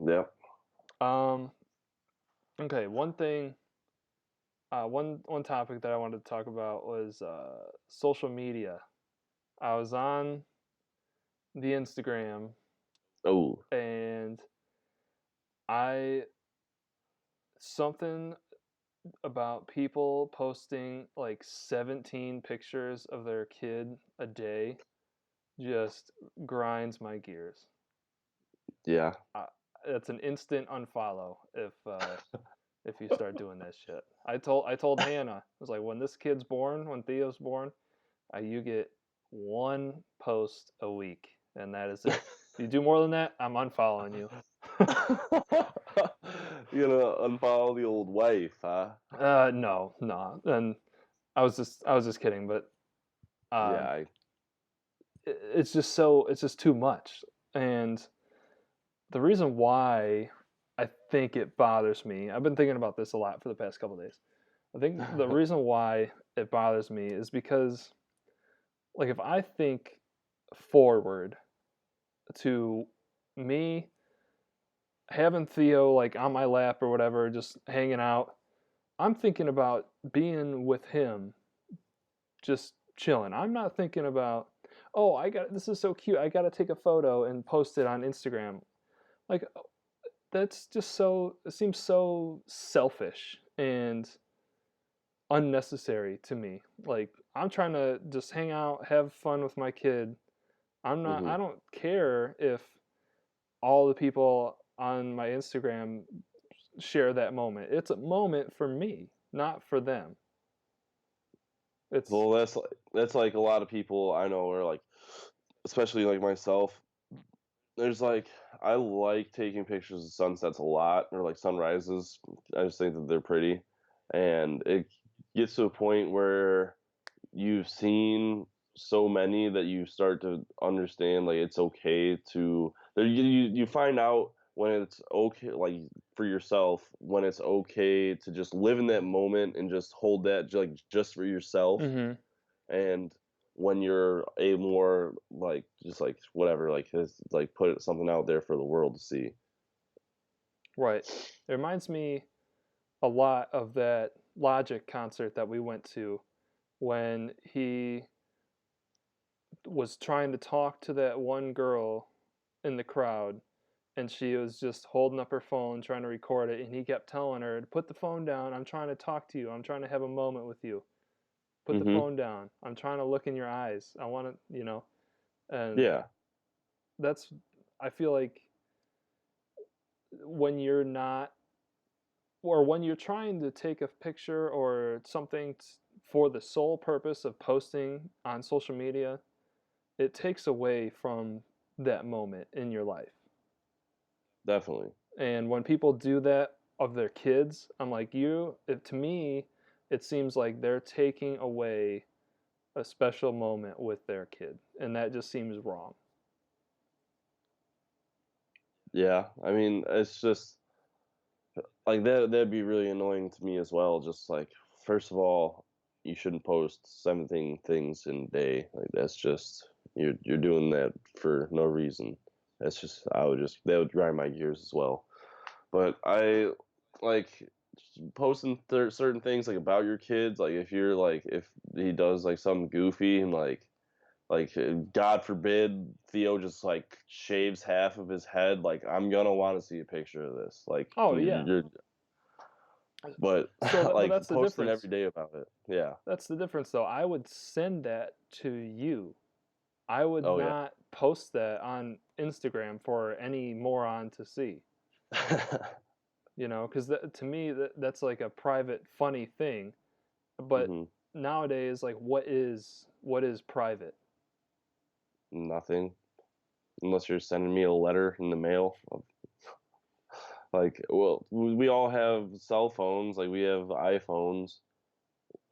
Yeah. Um, okay, one topic that I wanted to talk about was social media. I was on the Instagram Oh, and I something about people posting like 17 pictures of their kid a day just grinds my gears. yeah. Uh, it's an instant unfollow if you start doing that shit. I told Hannah, I was like, when this kid's born, when Theo's born, you get one post a week, and that is it. If you do more than that, I'm unfollowing you. You gonna unfollow the old wife, huh? No, no, and I was just kidding, but Yeah, um, it's just too much, and the reason why I think it bothers me, I've been thinking about this a lot for the past couple days. I think the reason why it bothers me is because, like, if I think forward to me having Theo like on my lap or whatever, just hanging out, I'm thinking about being with him, just chilling. I'm not thinking about, oh, I got this is so cute. I got to take a photo and post it on Instagram. Like that's just so it seems so selfish and unnecessary to me. Like I'm trying to just hang out, have fun with my kid. hmm I don't care if all the people on my Instagram share that moment. It's a moment for me, not for them. It's Well, that's like a lot of people I know are like, especially like myself. There's like I like taking pictures of sunsets a lot, or like sunrises. I just think that they're pretty, and it gets to a point where you've seen so many that you start to understand like it's okay to you find out when it's okay, like for yourself, when it's okay to just live in that moment and just hold that like just for yourself. mhm, And when you're a more like just like whatever, like it's like put something out there for the world to see. right. It reminds me a lot of that Logic concert that we went to when he was trying to talk to that one girl in the crowd and she was just holding up her phone trying to record it and he kept telling her to put the phone down. I'm trying to talk to you. I'm trying to have a moment with you. Put the Hmm. phone down. I'm trying to look in your eyes. I want to, and Yeah. that's I feel like when you're not or when you're trying to take a picture or something for the sole purpose of posting on social media, it takes away from that moment in your life. Definitely. And when people do that of their kids, I'm like, to me, it seems like they're taking away a special moment with their kid. And that just seems wrong. Yeah, I mean it's just like that'd be really annoying to me as well. Just like first of all, you shouldn't post 17 things in a day. Like that's just you're doing that for no reason. That's just I would just that would grind my gears as well. But I like posting certain things like about your kids. Like if you're like if he does like something goofy and God forbid Theo just like shaves half of his head. Like I'm gonna want to see a picture of this. Like Oh, yeah. but But like that's the posting difference. every day about it. Yeah. That's the difference, though. I would send that to you. I would Oh yeah. not post that on Instagram for any moron to see. Because to me, that's like a private, funny thing. But hmm nowadays, like, what is private? Nothing unless you're sending me a letter in the mail. Like, well, we all have cell phones. Like we have iPhones.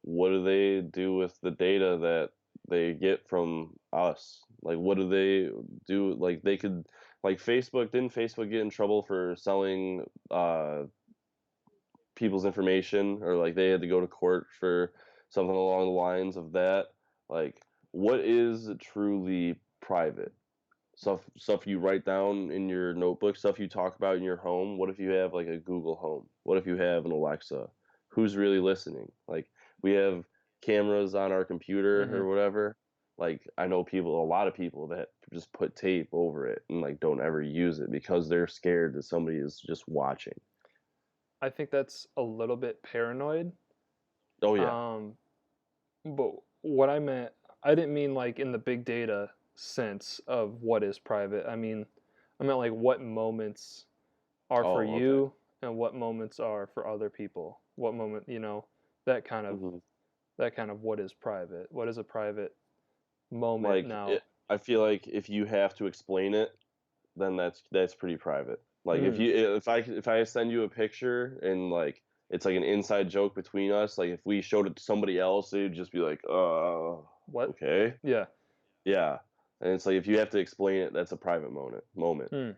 What do they do with the data that they get from us? Like, what do they do? Like, they could, like, didn't Facebook get in trouble for selling people's information, or like they had to go to court for something along the lines of that? Like, what is truly private? stuff you write down in your notebook, stuff you talk about in your home. What if you have like a Google Home? What if you have an Alexa? Who's really listening? Like we have cameras on our computer Hmm. or whatever. Like I know a lot of people that just put tape over it and like don't ever use it because they're scared that somebody is just watching. I think that's a little bit paranoid. Oh yeah. Um, but what I meant, I didn't mean like in the big data sense of what is private. I meant like what moments are for Oh, okay. you and what moments are for other people. What moment, that kind of Mhm. what is private. What is a private moment Like now? I feel like if you have to explain it, then that's pretty private. Like Mm, if I send you a picture and like it's like an inside joke between us, like if we showed it to somebody else, they'd just be like, what? okay, Yeah. yeah." And it's like if you have to explain it, that's a private moment. Mm,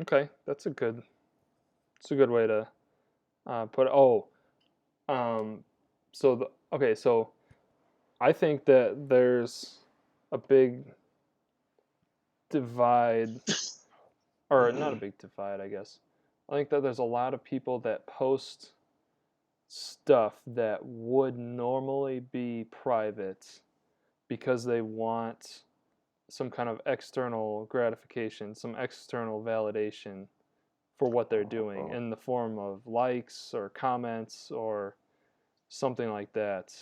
okay, it's a good way to put it. Oh, um, so I think that there's a big divide, or not a big divide, I guess. I think that there's a lot of people that post stuff that would normally be private because they want some kind of external gratification, some external validation for what they're doing Oh, in the form of likes or comments or something like that,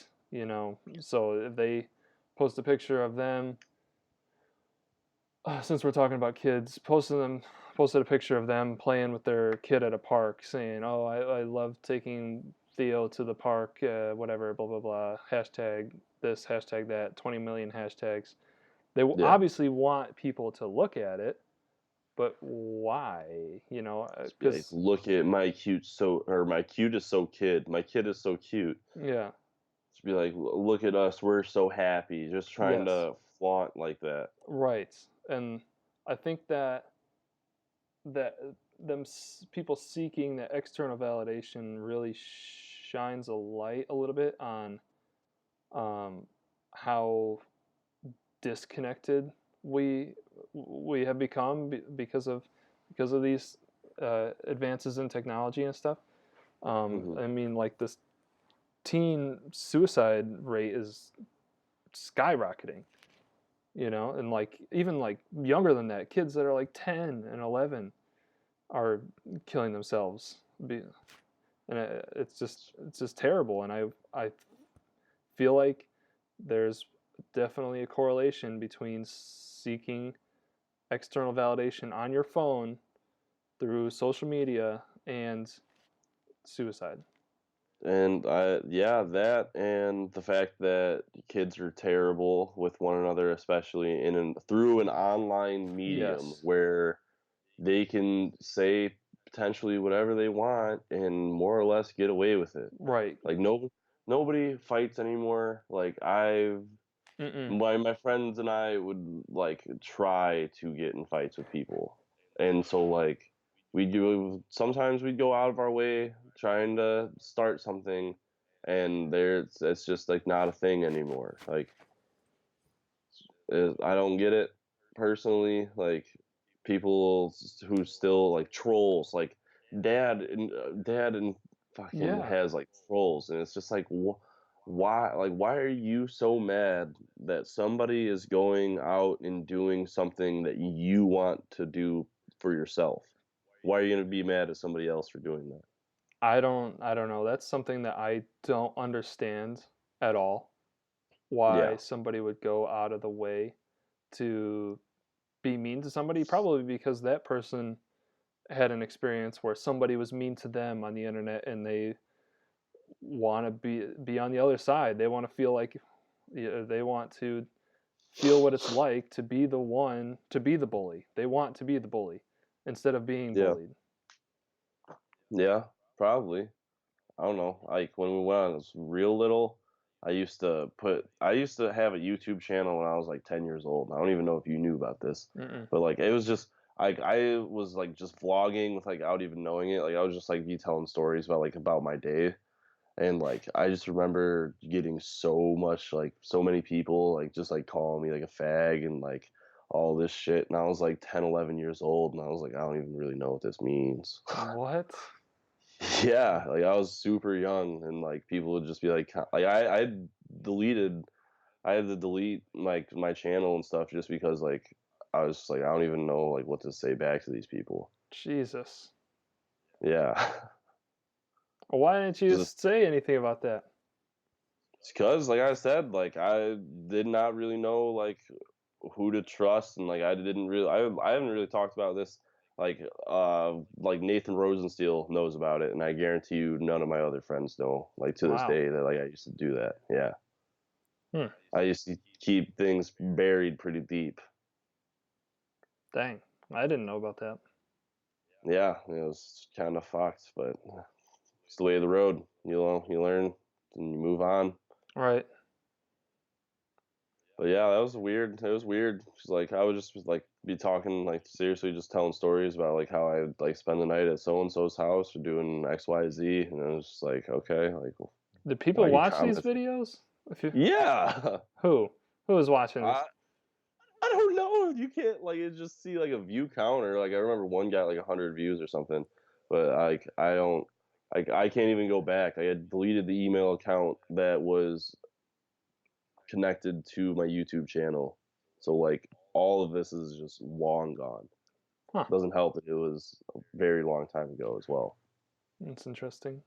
So if they post a picture of them, since we're talking about kids, posted a picture of them playing with their kid at a park, saying, "Oh, I love taking Theo to the park, whatever, blah blah blah." Hashtag this, hashtag that, 20 million hashtags. They yeah. obviously want people to look at it, but why? Just be like, Because look at my cute so or my cute is so kid. My kid is so cute. yeah, Just be like, Look at us. We're so happy." Just trying yes, to flaunt like that. right, and I think that people seeking that external validation really shines a light a little bit on um, how disconnected we we have become because of these advances in technology and stuff. Hmm. I mean, like this teen suicide rate is skyrocketing, and like even like younger than that, kids that are like 10 and 11 are killing themselves. And it's just terrible. And I feel like there's definitely a correlation between seeking external validation on your phone through social media and suicide. And yeah, that and the fact that kids are terrible with one another, especially through an online medium Yes, where they can say potentially whatever they want and more or less get away with it. right. Like nobody fights anymore. Like Mm-mm. my friends and I would like try to get in fights with people. And so like we do sometimes we'd go out of our way trying to start something and it's just like not a thing anymore. Like I don't get it personally. Like who still like trolls, like dad and fucking Yeah, has like trolls, and it's just like why are you so mad that somebody is going out and doing something that you want to do for yourself? Why are you gonna be mad at somebody else for doing that? I don't know. That's something that I don't understand at all. Why Yeah, somebody would go out of the way to be mean to somebody, probably because that person had an experience where somebody was mean to them on the internet and they want to be on the other side. They want to feel like, they want to feel what it's like to be the one to be the bully. They want to be the bully instead of being yeah, bullied. yeah, probably. I don't know. Like when I was real little, I used to have a YouTube channel when I was like 10 years old. I don't even know if you knew about this, Mm-mm. but like it was just like I was like just vlogging without even knowing it. Like I was just like be telling stories about my day, and like I just remember getting so many people like just like calling me like a fag and like all this shit, and I was like 10, 11 years old, and I was like, I don't even really know what this means. What? Yeah, like I was super young, and like people would just be like, like deleted, I had to delete like my channel and stuff just because like I was just like I don't even know like what to say back to these people. Jesus. Yeah, Why didn't you just say anything about that? because like I said, like I did not really know like who to trust, and like I haven't really talked about this like Nathan Rosensteel knows about it, and I guarantee you none of my other friends know like to this Wow. day that like I used to do that. Yeah, Hmm. I used to keep things buried pretty deep. Dang. I didn't know about that. Yeah, it was kind of fucked, but it's the way of the road. You know, you learn and you move on. Right. But yeah, that was weird. It was weird. 'Cause, like I would just like be talking like seriously, just telling stories about like how I would like spend the night at so and so's house or doing X, Y, Z, and it was just like, okay, like Did why people are you watch these commenting? videos? If you Yeah, who? Who was watching this? I I don't know. You can't like it just see like a view counter. Like I remember one got like 100 views or something, but like I don't. Like I can't even go back. I had deleted the email account that was connected to my YouTube channel. So like all of this is just long gone. Huh. Doesn't help that it was a very long time ago as well. That's interesting.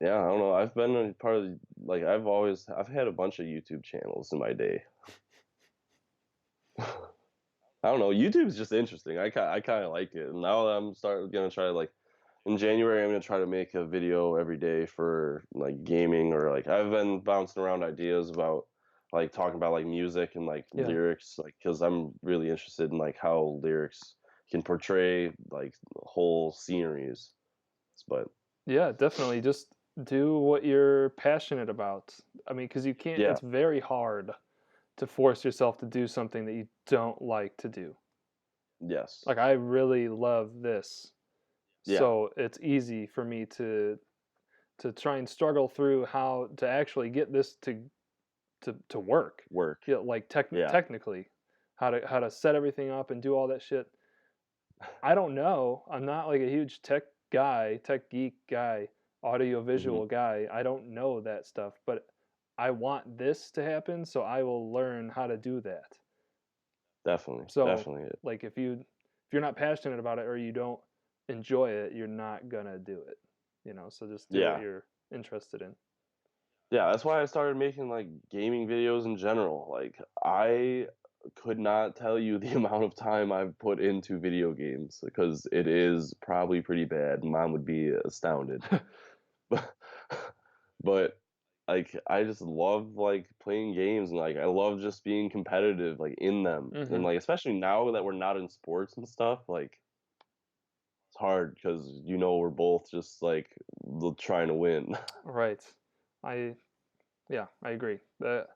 Yeah, I don't know. I've been a part of like I've had a bunch of YouTube channels in my day. I don't know. YouTube's just interesting. I kind of like it. And now that I'm start gonna try to like in January, I'm gonna try to make a video every day for like gaming or like I've been bouncing around ideas about like talking about like music and like Yeah. lyrics, like because I'm really interested in like how lyrics can portray like whole sceneries. But Yeah, definitely. Just do what you're passionate about. I mean, because you can't, yeah, it's very hard to force yourself to do something that you don't like to do. yes, Like, I really love this. yeah, So it's easy for me to try and struggle through how to actually get this to work. work, Yeah, like yeah, technically, how to set everything up and do all that shit. I don't know. I'm not like a huge tech geek guy, audio hmm, visual guy. I don't know that stuff, but I want this to happen, so I will learn how to do that. definitely, So, definitely, like if you're not passionate about it or you don't enjoy it, you're not gonna do it. So just do what yeah. you're interested in. Yeah, that's why I started making like gaming videos in general. Like I could not tell you the amount of time I've put into video games because it is probably pretty bad. Mom would be astounded. But but like I just love like playing games and like I love just being competitive like in them. And Mhm. like especially now that we're not in sports and stuff, like it's hard because we're both just like trying to win. Right. I Yeah, I agree.